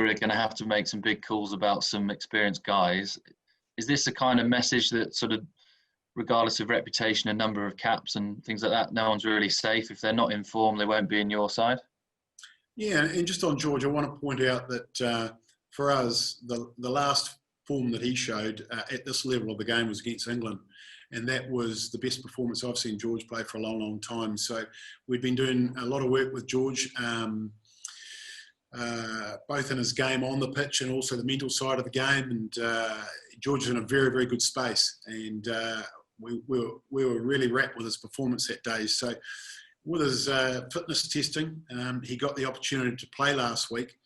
are going to have to make some big calls about some experienced guys. Is this a kind of message that sort of, regardless of reputation and number of caps and things like that, no one's really safe? If they're not in form, they won't be in your side? Yeah, and just on George, I want to point out that for us, the last form that he showed at this level of the game was against England. And that was the best performance I've seen George play for a long, long time. So we've been doing a lot of work with George, both in his game on the pitch and also the mental side of the game. And George is in a very, very good space. And we were really wrapped with his performance that day. So with his fitness testing, he got the opportunity to play last week.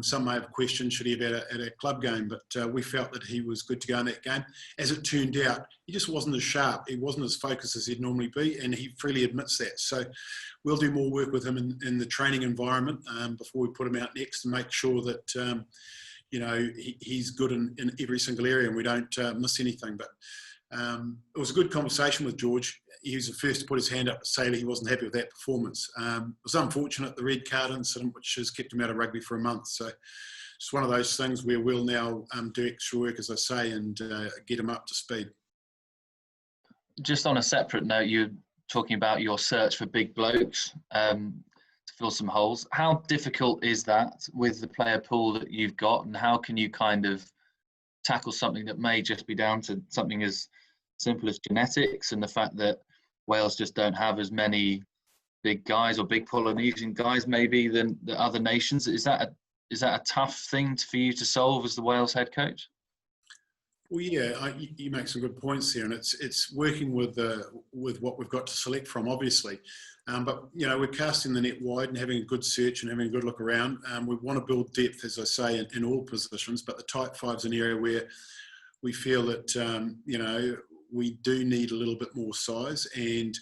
Some may have questioned, should he have at a club game, but we felt that he was good to go in that game. As it turned out, he just wasn't as sharp. He wasn't as focused as he'd normally be, and he freely admits that. So we'll do more work with him in the training environment before we put him out next, and make sure that he's good in every single area and we don't miss anything. But it was a good conversation with George. He was the first to put his hand up to say that he wasn't happy with that performance. It was unfortunate, the red card incident, which has kept him out of rugby for a month. So it's one of those things where we'll now do extra work, as I say, and get him up to speed. Just on a separate note, you're talking about your search for big blokes to fill some holes. How difficult is that with the player pool that you've got, and how can you kind of tackle something that may just be down to something as simple as genetics and the fact that Wales just don't have as many big guys or big Polynesian guys maybe than the other nations? Is that a tough thing for you to solve as the Wales head coach? Well, yeah, you make some good points there, and it's working with what we've got to select from, obviously. But we're casting the net wide and having a good search and having a good look around. We want to build depth, as I say, in all positions. But the tight five's an area where we feel that we do need a little bit more size. And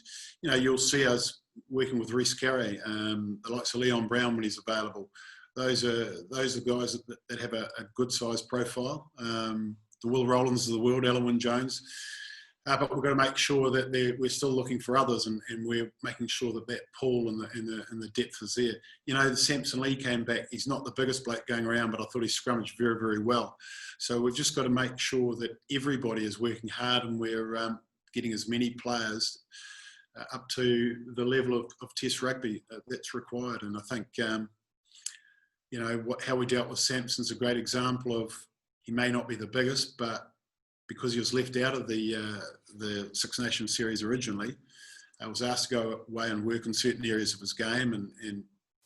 you'll see us working with Reece Carey, the likes of Leon Brown when he's available. Those are guys that have a good size profile. The Will Rowlands of the world, Elwyn Jones. But we've got to make sure that we're still looking for others, and we're making sure that pool and the depth is there. Samson Lee came back. He's not the biggest bloke going around, but I thought he scrummaged very, very well. So we've just got to make sure that everybody is working hard, and we're getting as many players up to the level of Test rugby that's required. And I think, how we dealt with Samson's a great example of, he may not be the biggest, but because he was left out of the Six Nations series originally, I was asked to go away and work in certain areas of his game, and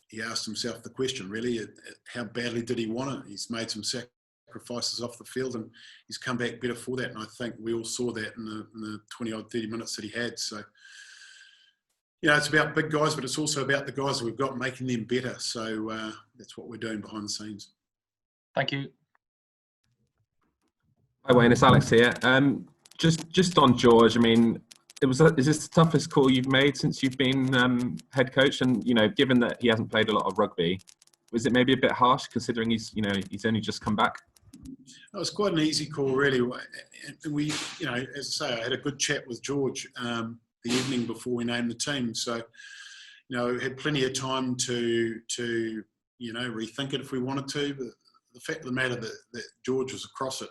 he asked himself the question, really, how badly did he want it? He's made some sacrifices off the field, and he's come back better for that, and I think we all saw that in the 20-odd, 30 minutes that he had. So, it's about big guys, but it's also about the guys that we've got, making them better. So that's what we're doing behind the scenes. Thank you. Hi Wayne, it's Alex here. Just on George, I mean, is this the toughest call you've made since you've been head coach? And given that he hasn't played a lot of rugby, was it maybe a bit harsh considering he's only just come back? It was quite an easy call, really. And we, as I say, I had a good chat with George the evening before we named the team. So, we had plenty of time to rethink it if we wanted to. But the fact of the matter that George was across it,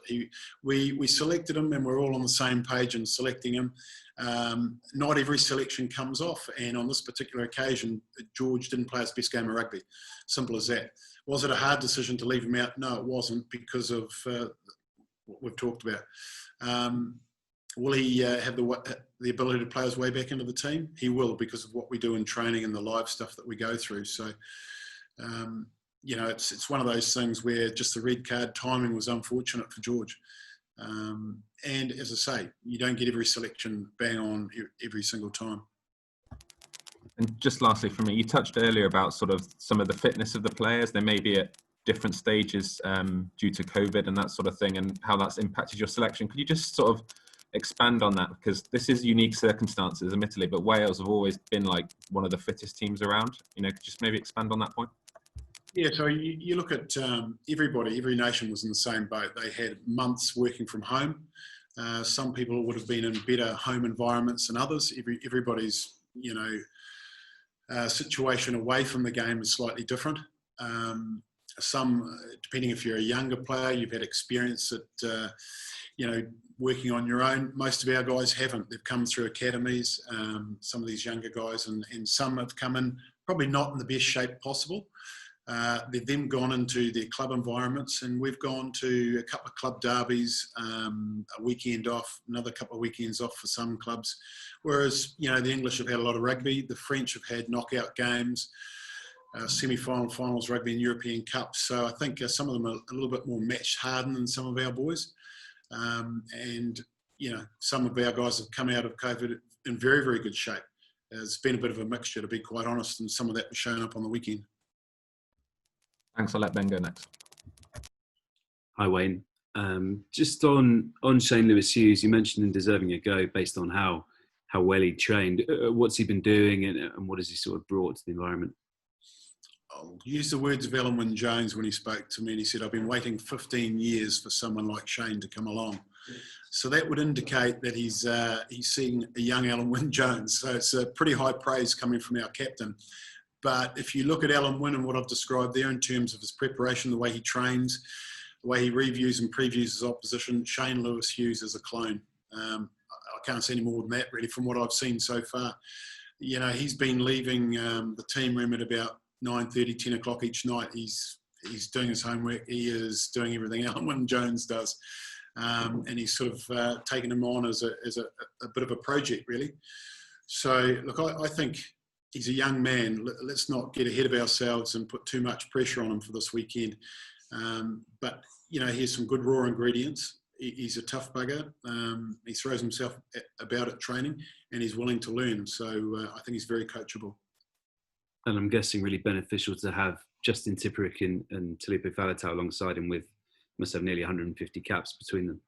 we selected him, and we're all on the same page in selecting him. Not every selection comes off, and on this particular occasion, George didn't play his best game of rugby. Simple as that. Was it a hard decision to leave him out? No, it wasn't, because of what we've talked about. Will he have the ability to play his way back into the team? He will, because of what we do in training and the live stuff that we go through. So, it's one of those things where just the red card timing was unfortunate for George. And as I say, you don't get every selection bang on every single time. And just lastly from me, you touched earlier about sort of some of the fitness of the players. They may be at different stages due to COVID and that sort of thing, and how that's impacted your selection. Could you just sort of expand on that? Because this is unique circumstances, admittedly, but Wales have always been like one of the fittest teams around. Could you just maybe expand on that point? Yeah, so you look at every nation was in the same boat. They had months working from home. Some people would have been in better home environments than others. Everybody's, situation away from the game is slightly different. some, depending if you're a younger player, you've had experience at, working on your own. Most of our guys haven't. They've come through academies, some of these younger guys, and some have come in probably not in the best shape possible. They've then gone into their club environments, and we've gone to a couple of club derbies, a weekend off, another couple of weekends off for some clubs. Whereas, the English have had a lot of rugby, the French have had knockout games, semi-final, finals, rugby and European Cups. So I think some of them are a little bit more match hardened than some of our boys. Some of our guys have come out of COVID in very, very good shape. It's been a bit of a mixture, to be quite honest, and some of that was shown up on the weekend. Thanks. I'll let Ben go next. Hi, Wayne. Just on Shane Lewis-Hughes, you mentioned him deserving a go based on how well he trained. What's he been doing, and what has he sort of brought to the environment? I'll use the words of Alan Wynne-Jones when he spoke to me, and he said, "I've been waiting 15 years for someone like Shane to come along." So that would indicate that he's seeing a young Alan Wynne-Jones. So it's a pretty high praise coming from our captain. But if you look at Alan Wynne and what I've described there in terms of his preparation, the way he trains, the way he reviews and previews his opposition, Shane Lewis-Hughes is a clone. I can't say any more than that, really, from what I've seen so far. He's been leaving the team room at about 9:30, 10 o'clock each night. He's doing his homework. He is doing everything Alan Wynne-Jones does. And he's sort of taken him on as a bit of a project, really. So, look, I think he's a young man. Let's not get ahead of ourselves and put too much pressure on him for this weekend. But, here's some good raw ingredients. He's a tough bugger. He throws himself about at training, and he's willing to learn. So I think he's very coachable. And I'm guessing really beneficial to have Justin Tipuric and Talipo Faletau alongside him, with must have nearly 150 caps between them.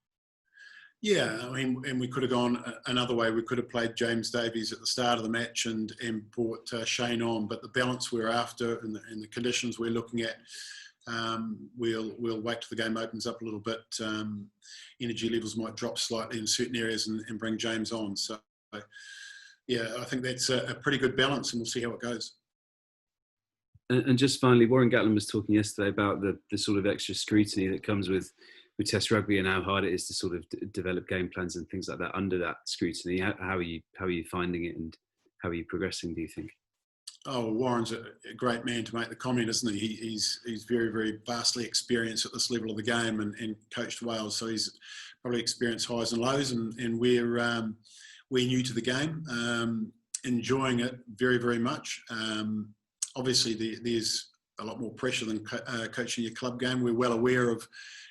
Yeah, and we could have gone another way. We could have played James Davies at the start of the match and brought Shane on. But the balance we're after and the conditions we're looking at, we'll wait till the game opens up a little bit. Energy levels might drop slightly in certain areas and bring James on. So, yeah, I think that's a pretty good balance, and we'll see how it goes. And just finally, Warren Gatland was talking yesterday about the sort of extra scrutiny that comes with Test rugby and how hard it is to sort of develop game plans and things like that under that scrutiny. How are you finding it, and how are you progressing, do you think? Oh, Warren's a great man to make the comment, isn't he? He's very, very vastly experienced at this level of the game and coached Wales, so he's probably experienced highs and lows, and we're new to the game, enjoying it very, very much. Obviously, there's a lot more pressure than coaching your club game. We're well aware of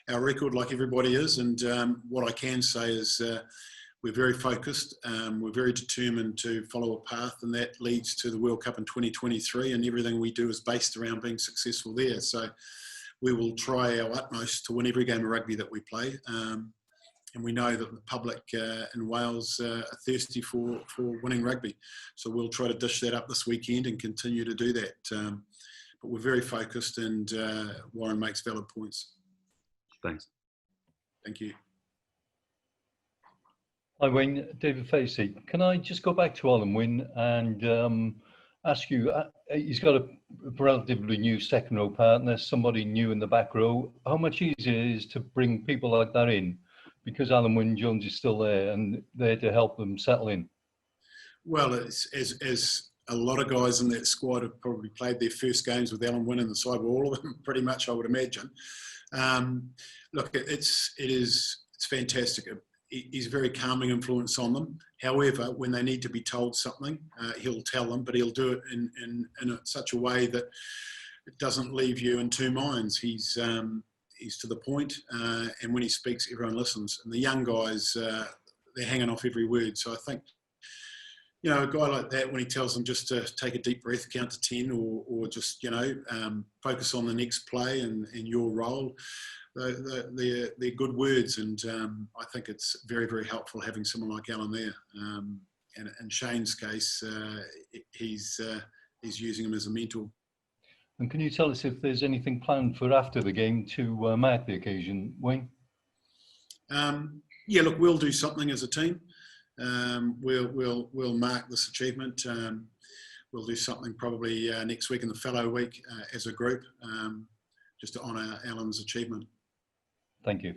our record, like everybody is, and what I can say is we're very focused. We're very determined to follow a path, and that leads to the World Cup in 2023, and everything we do is based around being successful there. So we will try our utmost to win every game of rugby that we play. And we know that the public in Wales are thirsty for winning rugby. So we'll try to dish that up this weekend and continue to do that. But we're very focused, and Warren makes valid points. Thanks. Thank you. Hi, Wayne. David Facey. Can I just go back to Alan Wynne and ask you, he's got a relatively new second row partner, somebody new in the back row. How much easier it is to bring people like that in? Because Alan Wynne-Jones is still there and there to help them settle in. Well, it's, as a lot of guys in that squad have probably played their first games with Alan Wynne in the side, all of them pretty much, I would imagine. Look, it's fantastic. He's a very calming influence on them. However, when they need to be told something, he'll tell them, but he'll do it in such a way that it doesn't leave you in two minds. He's to the point, and when he speaks, everyone listens. And the young guys, they're hanging off every word. So I think, a guy like that, when he tells them just to take a deep breath, count to 10, or just, focus on the next play and your role, they're good words. And I think it's very, very helpful having someone like Alan there. And in Shane's case, he's using him as a mentor. And can you tell us if there's anything planned for after the game to mark the occasion, Wayne? Yeah, look, we'll do something as a team. We'll mark this achievement. We'll do something probably next week in the Fallow Week as a group, just to honour Alan's achievement. Thank you.